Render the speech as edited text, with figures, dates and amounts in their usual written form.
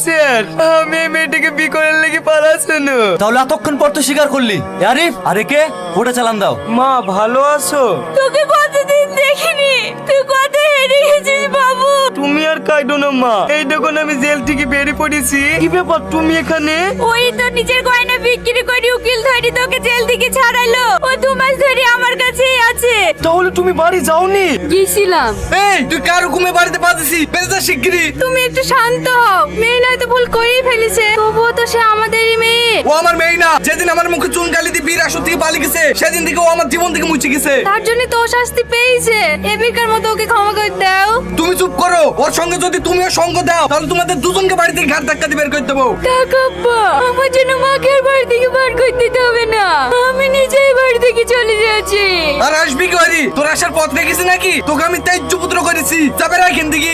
Sir আমি এই মেয়েটাকে বিয়ে করার লেগে পালাচ্ছি না। তাহলে এতক্ষণ পর তো স্বীকার করলি। আরিফ, আরে কে? ওটা চালান দাও। মা ভালো আছো? তোকে কতদিন দেখিনি, তুই কত হেরে গেছিস বাবু। তুমি আর কাইডো না মা, এই দেখুন আমি জেল থেকে বেরিয়ে পড়েছি। কি ব্যাপার তুমি এখানে? ওই তো নিজের গয়না বিক্রি করে উকিল ধরে তোকে জেল থেকে ছাড়ালো। ও 2 মাস ধরে আমার কাছেই আছে। তাহলে তুমি বাড়ি যাওনি? গেছিলাম। এই তুই কার হুকুমে বাড়িতে পাঠিয়েছি? বেজা শিগগিরই। তুমি একটু শান্ত হও, মেয়ে নয়তো ভুল করেই ফেলেছে, তবুও তো সে আমাদেরই মেয়ে। ও আমার মেয়ে না। যেদিন আমার মুখে চুন গালি দিয়ে বীর আসর থেকে পালিয়ে গেছে, সেদিন থেকে ও আমার জীবন থেকে মুছে গেছে। তার জন্য তো ও শাস্তি পেয়েছে। এবিকার মতো ওকে ক্ষমা করে দাও। তুমি চুপ করো। ওর সঙ্গে যদি তুমিও সঙ্গ দাও, তাহলে তোমাদের দুজনকে বাড়ি থেকে ঘাট ধাক্কা দিয়ে বের করে দেবো। টাকাপ্পা, আমার জন্য মাকে আর বাড়ি থেকে বার করে দিতে হবে না, আমি নিজেই বাড়ি থেকে চলে যাচ্ছি। আর আসবি কি হরি? তোর আসার পথ রেখেছি নাকি? তোকে আমি তেজ্য পুত্র করেছি। যাবে না এখান থেকে।